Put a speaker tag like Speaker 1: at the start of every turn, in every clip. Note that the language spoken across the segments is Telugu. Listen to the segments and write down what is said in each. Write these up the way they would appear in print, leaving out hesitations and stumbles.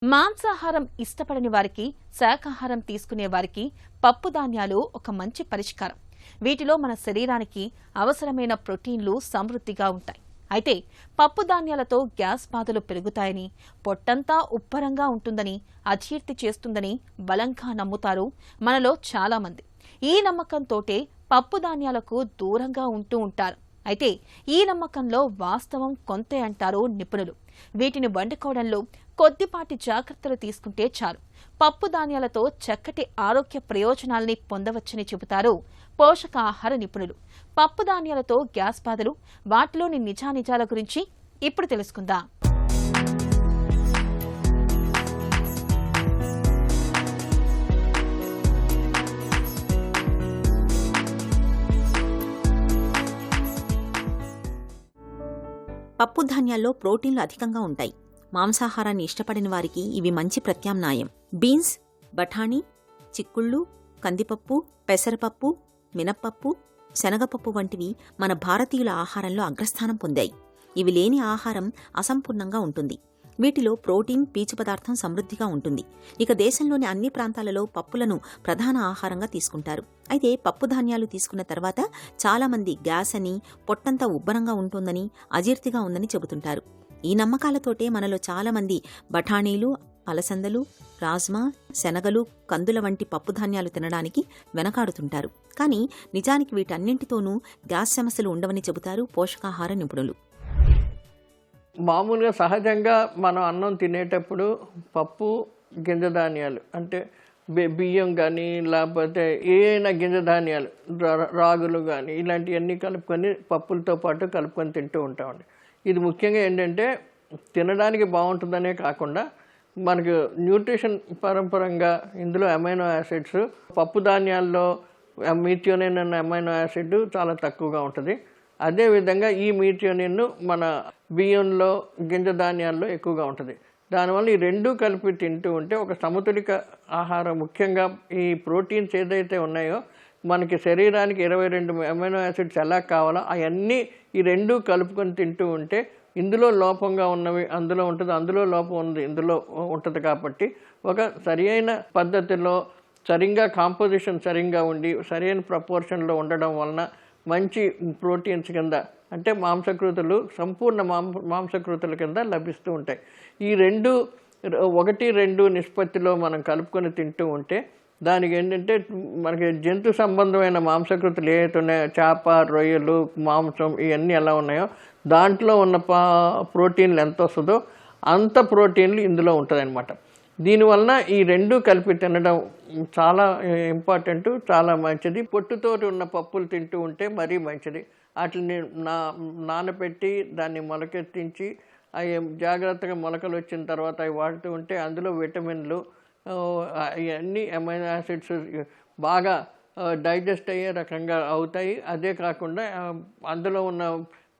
Speaker 1: మాంసాహారం ఇష్టపడని వారికి, శాకాహారం తీసుకునే వారికి పప్పుధాన్యాలు ఒక మంచి పరిష్కారం. వీటిలో మన శరీరానికి అవసరమైన ప్రోటీన్లు సమృద్ధిగా ఉంటాయి. అయితే పప్పుధాన్యాలతో గ్యాస్ బాధలు పెరుగుతాయని, పొట్టంతా ఉబ్బరంగా ఉంటుందని, అజీర్తి చేస్తుందని బలంగా నమ్ముతారు మనలో చాలామంది. ఈ నమ్మకంతోటే పప్పుధాన్యాలకు దూరంగా ఉంటూ ఉంటారు. అయితే ఈ నమ్మకంలో వాస్తవం కొంతే అంటారు నిపుణులు. వీటిని వండుకోవడంలో కొద్దిపాటి జాగ్రత్తలు తీసుకుంటే చాలు పప్పు ధాన్యాలతో చక్కటి ఆరోగ్య ప్రయోజనాల్ని పొందవచ్చని చెబుతారు పోషకాహార నిపుణులు. పప్పు ధాన్యాలతో గ్యాస్ బాధలు, వాటిలోని నిజానిజాల గురించి ఇప్పుడు తెలుసుకుందాం.
Speaker 2: పప్పు ధాన్యాల్లో ప్రోటీన్లు అధికంగా ఉంటాయి. మాంసాహారాన్ని ఇష్టపడని వారికి ఇవి మంచి ప్రత్యామ్నాయం. బీన్స్, బఠానీ, చిక్కుళ్ళు, కందిపప్పు, పెసరపప్పు, మినప్పప్పు, శనగపప్పు వంటివి మన భారతీయుల ఆహారంలో అగ్రస్థానం పొందాయి. ఇవి లేని ఆహారం అసంపూర్ణంగా ఉంటుంది. వీటిలో ప్రోటీన్, పీచు పదార్థం సమృద్ధిగా ఉంటుంది. ఇక దేశంలోని అన్ని ప్రాంతాలలో పప్పులను ప్రధాన ఆహారంగా తీసుకుంటారు. అయితే పప్పు ధాన్యాలు తీసుకున్న తర్వాత చాలామంది గ్యాస్ అని, పొట్టంతా ఉబ్బరంగా ఉంటుందని, అజీర్తిగా ఉందని చెబుతుంటారు. ఈ నమ్మకాలతోటే మనలో చాలామంది బఠానీలు, అలసందలు, రాజ్మా, శనగలు, కందుల వంటి పప్పుధాన్యాలు తినడానికి వెనకాడుతుంటారు. కానీ నిజానికి వీటన్నింటితోనూ గ్యాస్ సమస్యలు ఉండవని చెబుతారు పోషకాహార నిపుణులు.
Speaker 3: మామూలుగా సహజంగా మనం అన్నం తినేటప్పుడు పప్పు, గింజ ధాన్యాలు అంటే బియ్యం కానీ లేకపోతే ఏమైనా గింజ ధాన్యాలు, రాగులు కానీ ఇలాంటివన్నీ కలుపుకొని పప్పులతో పాటు కలుపుకొని తింటూ ఉంటామండి. ఇది ముఖ్యంగా ఏంటంటే తినడానికి బాగుంటుందనే కాకుండా మనకు న్యూట్రిషన్ పరంపరంగా ఇందులో అమైనో యాసిడ్స్, పప్పు ధాన్యాల్లో మీథియోనిన్ అనే అమైనో యాసిడ్ చాలా తక్కువగా ఉంటుంది. అదేవిధంగా ఈ మీథియోనిన్ మన బియ్యంలో, గింజ ధాన్యాల్లో ఎక్కువగా ఉంటుంది. దానివల్ల ఈ రెండూ కలిపి తింటూ ఉంటే ఒక సమతులిత ఆహారం, ముఖ్యంగా ఈ ప్రోటీన్స్ ఏదైతే ఉన్నాయో మనకి శరీరానికి 22 అమైనో యాసిడ్స్ ఎలా కావాలో అవన్నీ ఈ రెండూ కలుపుకొని తింటూ ఉంటే ఇందులో లోపంగా ఉన్నవి అందులో ఉంటుంది, అందులో లోపం ఉంది ఇందులో ఉంటుంది. కాబట్టి ఒక సరి అయిన పద్ధతిలో సరిగ్గా కాంపోజిషన్ సరిగ్గా ఉండి సరైన ప్రపోర్షన్లో ఉండడం వలన మంచి ప్రోటీన్స్ కింద అంటే మాంసకృతులు, సంపూర్ణ మాంసకృతుల కింద లభిస్తూ ఉంటాయి. ఈ 1-2 నిష్పత్తిలో మనం కలుపుకొని తింటూ ఉంటే దానికి ఏంటంటే మనకి జంతు సంబంధమైన మాంసకృతులు ఏవైతే ఉన్నాయో, చేప, రొయ్యలు, మాంసం ఇవన్నీ ఎలా ఉన్నాయో దాంట్లో ఉన్న ప్రోటీన్లు ఎంత వస్తుందో అంత ప్రోటీన్లు ఇందులో ఉంటుంది అన్నమాట. దీనివలన ఈ రెండూ కలిపి తినడం చాలా ఇంపార్టెంట్, చాలా మంచిది. పొట్టుతో ఉన్న పప్పులు తింటూ ఉంటే మరీ మంచిది. వాటిని నానబెట్టి దాన్ని మొలకెత్తించి అవి జాగ్రత్తగా మొలకలు వచ్చిన తర్వాత అవి వాడుతూ ఉంటే అందులో విటమిన్లు, ఇవన్నీ అమైనో యాసిడ్స్ బాగా డైజెస్ట్ అయ్యే రకంగా అవుతాయి. అదే కాకుండా అందులో ఉన్న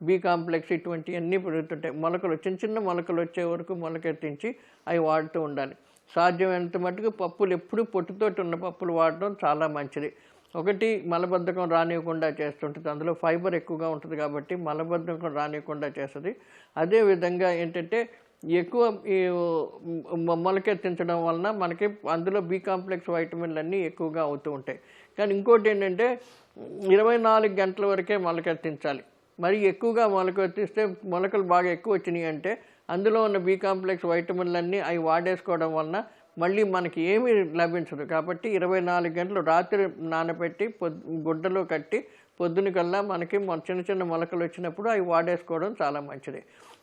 Speaker 3: బి కాంప్లెక్స్ ఇటువంటివన్నీ పెరుగుతుంటాయి. మొలకలు, చిన్న మొలకలు వచ్చే వరకు మొలకెత్తించి అవి వాడుతూ ఉండాలి. సాధ్యమైనంత మటుకు పప్పులు ఎప్పుడు పొట్టుతోటి ఉన్న పప్పులు వాడడం చాలా మంచిది. ఒకటి మలబద్ధకం రానివ్వకుండా చేస్తుంటుంది, అందులో ఫైబర్ ఎక్కువగా ఉంటుంది కాబట్టి మలబద్ధకం రానివ్వకుండా చేస్తుంది. అదేవిధంగా ఏంటంటే ఎక్కువ ఈ మొలకెత్తించడం వలన మనకి అందులో బి కాంప్లెక్స్ వైటమిన్లు అన్నీ ఎక్కువగా అవుతూ ఉంటాయి. కానీ ఇంకోటి ఏంటంటే 24 గంటల వరకే మొలకెత్తించాలి. మరి ఎక్కువగా మొలకెత్తిస్తే మొలకలు బాగా ఎక్కువ వచ్చినాయి అంటే అందులో ఉన్న బి కాంప్లెక్స్ వైటమిన్లన్నీ అవి వాడేసుకోవడం వలన మళ్ళీ మనకి ఏమీ లభించదు. కాబట్టి 24 గంటలు రాత్రి నానబెట్టి గుడ్డలో కట్టి పొద్దున కల్లా మనకి చిన్న మొలకలు వచ్చినప్పుడు అవి వాడేసుకోవడం చాలా మంచిది.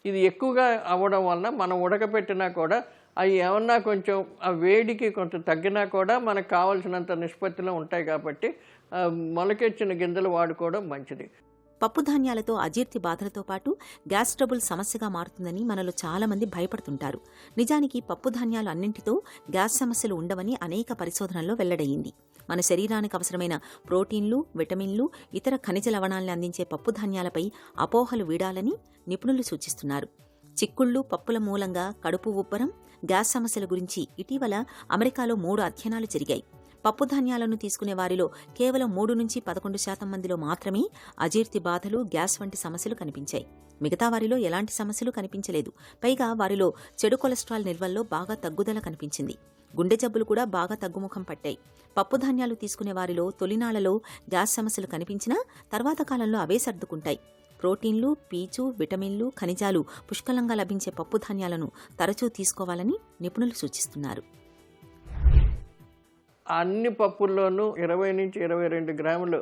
Speaker 3: ఇది ఎక్కువగా అవ్వడం వలన మనం ఉడకపెట్టినా కూడా అవి ఏమన్నా కొంచెం ఆ వేడికి కొంచెం తగ్గినా కూడా మనకు కావాల్సినంత నిష్పత్తిలో ఉంటాయి. కాబట్టి మొలకెచ్చిన గింజలు వాడుకోవడం మంచిది.
Speaker 2: పప్పు ధాన్యాలతో అజీర్తి బాధలతో పాటు గ్యాస్ ట్రబుల్ సమస్యగా మారుతుందని మనలో చాలామంది భయపడుతుంటారు. నిజానికి పప్పు ధాన్యాలు అన్నింటితో గ్యాస్ సమస్యలు ఉండవని అనేక పరిశోధనల్లో వెల్లడయ్యింది. మన శరీరానికి అవసరమైన ప్రోటీన్లు, విటమిన్లు, ఇతర ఖనిజ లవణాల్ని అందించే పప్పు ధాన్యాలపై అపోహలు వీడాలని నిపుణులు సూచిస్తున్నారు. చిక్కుళ్ళు, పప్పుల మూలంగా కడుపు ఉబ్బరం, గ్యాస్ సమస్యల గురించి ఇటీవల అమెరికాలో 3 అధ్యయనాలు జరిగాయి. పప్పు ధాన్యాలను తీసుకునే వారిలో కేవలం 3 నుంచి 11% మందిలో మాత్రమే అజీర్తి బాధలు, గ్యాస్ వంటి సమస్యలు కనిపించాయి. మిగతా వారిలో ఎలాంటి సమస్యలు కనిపించలేదు. పైగా వారిలో చెడు కొలెస్ట్రాల్ నిల్వల్లో బాగా తగ్గుదల కనిపించింది. గుండె జబ్బులు కూడా బాగా తగ్గుముఖం పట్టాయి. పప్పు ధాన్యాలు తీసుకునే వారిలో తొలినాళ్లలో గ్యాస్ సమస్యలు కనిపించినా తర్వాత కాలంలో అవే సర్దుకుంటాయి. ప్రోటీన్లు, పీచు, విటమిన్లు, ఖనిజాలు పుష్కలంగా లభించే పప్పు ధాన్యాలను తరచూ తీసుకోవాలని నిపుణులు సూచిస్తున్నారు.
Speaker 3: అన్ని పప్పుల్లోనూ 20 నుంచి 22 గ్రాములు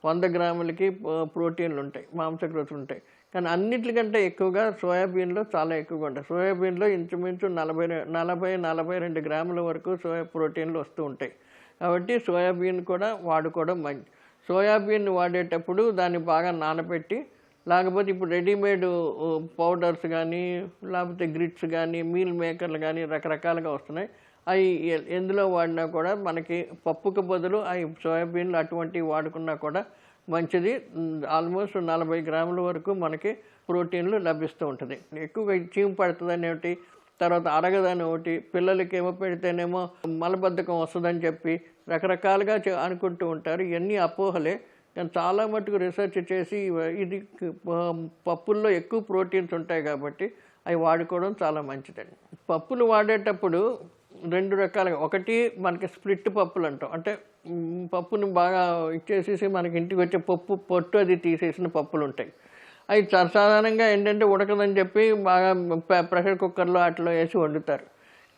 Speaker 3: 100 గ్రాములకి ప్రోటీన్లు ఉంటాయి, మాంసకృతులు ఉంటాయి. కానీ అన్నిటికంటే ఎక్కువగా సోయాబీన్లో చాలా ఎక్కువగా ఉంటాయి. సోయాబీన్లో ఇంచుమించు 40-42 గ్రాముల వరకు ప్రోటీన్లు వస్తూ ఉంటాయి. కాబట్టి సోయాబీన్ కూడా వాడుకోవడం మంచి. సోయాబీన్ వాడేటప్పుడు దాన్ని బాగా నానబెట్టి, లేకపోతే ఇప్పుడు రెడీమేడ్ పౌడర్స్ కానీ, లేకపోతే గ్రిట్స్ కానీ, మీల్ మేకర్లు కానీ రకరకాలుగా వస్తున్నాయి. అవి ఎందులో వాడినా కూడా మనకి పప్పుకు బదులు అవి సోయాబీన్లు అటువంటివి వాడుకున్నా కూడా మంచిది. ఆల్మోస్ట్ 40 గ్రాముల వరకు మనకి ప్రోటీన్లు లభిస్తూ ఉంటుంది. ఎక్కువగా చీము పడుతుందని ఒకటి, తర్వాత అరగదని ఒకటి, పిల్లలకి ఏమో పెడితేనేమో మలబద్ధకం వస్తుందని చెప్పి రకరకాలుగా అనుకుంటూ ఉంటారు. ఇవన్నీ అపోహలే. కానీ చాలా మటుకు రీసెర్చ్ చేసి ఇది పప్పుల్లో ఎక్కువ ప్రోటీన్స్ ఉంటాయి కాబట్టి అవి వాడుకోవడం చాలా మంచిదండి. పప్పులు వాడేటప్పుడు 2 రకాలుగా, ఒకటి మనకి స్ప్లిట్ పప్పులు అంటాం. అంటే పప్పుని బాగా ఇచ్చేసేసి మనకి ఇంటికి వచ్చే పొట్టు అది తీసేసిన పప్పులు ఉంటాయి. అవి సాధారణంగా ఏంటంటే ఉడకదని చెప్పి బాగా ప్రెషర్ కుక్కర్లో అట్లా వేసి వండుతారు.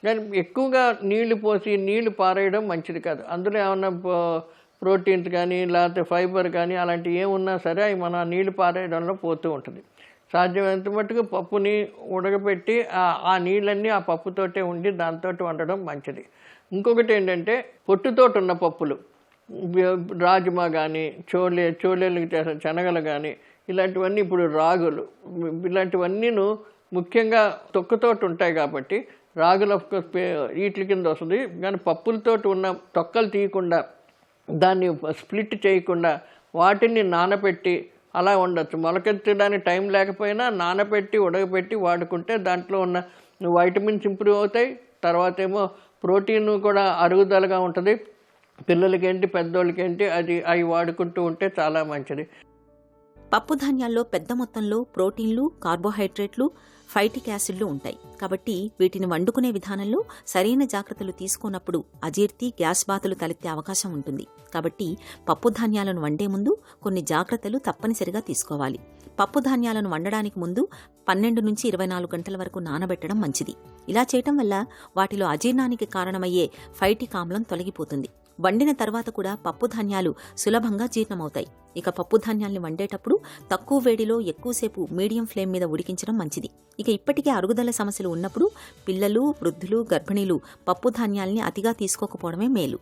Speaker 3: కానీ ఎక్కువగా నీళ్లు పారేయడం మంచిది కాదు. అందులో ఏమన్నా ప్రోటీన్స్ కానీ లేకపోతే ఫైబర్ కానీ అలాంటివి ఏమున్నా సరే అవి మన నీళ్లు పారేయడంలో పోతూ ఉంటుంది. సాధ్యమైనంత మట్టుకు పప్పుని ఉడకబెట్టి ఆ నీళ్ళన్నీ ఆ పప్పుతోటే ఉండి దాంతో వండడం మంచిది. ఇంకొకటి ఏంటంటే పొట్టుతోటి ఉన్న పప్పులు, రాజ్మా కానీ, చోళేళ్ళకి చేసే శనగలు కానీ, ఇలాంటివన్నీ, ఇప్పుడు రాగులు, ఇలాంటివన్నీను ముఖ్యంగా తొక్కతోటి ఉంటాయి కాబట్టి రాగులు వీటి కింద వస్తుంది. కానీ పప్పులతోటి ఉన్న తొక్కలు తీయకుండా, దాన్ని స్ప్లిట్ చేయకుండా వాటిని నానబెట్టి అలా ఉండొచ్చు. మొలకెత్తడానికి టైం లేకపోయినా నానబెట్టి ఉడకబెట్టి వాడుకుంటే దాంట్లో ఉన్న వైటమిన్స్ ఇంప్రూవ్ అవుతాయి. తర్వాత ఏమో ప్రోటీన్ కూడా అరుగుదలగా ఉంటుంది. పిల్లలకేంటి, పెద్దోళ్ళకేంటి, అవి వాడుకుంటూ ఉంటే చాలా మంచిది.
Speaker 2: పప్పు ధాన్యాల్లో పెద్ద మొత్తంలో ప్రోటీన్లు, కార్బోహైడ్రేట్లు, ఫైటిక్ యాసిడ్లు ఉంటాయి. కాబట్టి వీటిని వండుకునే విధానంలో సరైన జాగ్రత్తలు తీసుకున్నప్పుడు అజీర్తి, గ్యాస్ బాధలు తలెత్తే అవకాశం ఉంటుంది. కాబట్టి పప్పు ధాన్యాలను వండే ముందు కొన్ని జాగ్రత్తలు తప్పనిసరిగా తీసుకోవాలి. పప్పు ధాన్యాలను వండడానికి ముందు 12 నుంచి 24 గంటల వరకు నానబెట్టడం మంచిది. ఇలా చేయటం వల్ల వాటిలో అజీర్ణానికి కారణమయ్యే ఫైటిక్ ఆమ్లం తొలగిపోతుంది. వండిన తర్వాత కూడా పప్పు ధాన్యాలు సులభంగా జీర్ణమవుతాయి. ఇక పప్పు ధాన్యాల్ని వండేటప్పుడు తక్కువ వేడిలో ఎక్కువసేపు మీడియం ఫ్లేమ్ మీద ఉడికించడం మంచిది. ఇక ఇప్పటికే అరుగుదల సమస్యలు ఉన్నప్పుడు పిల్లలు, వృద్ధులు, గర్భిణీలు పప్పు ధాన్యాల్ని అతిగా తీసుకోకపోవడమే మేలు.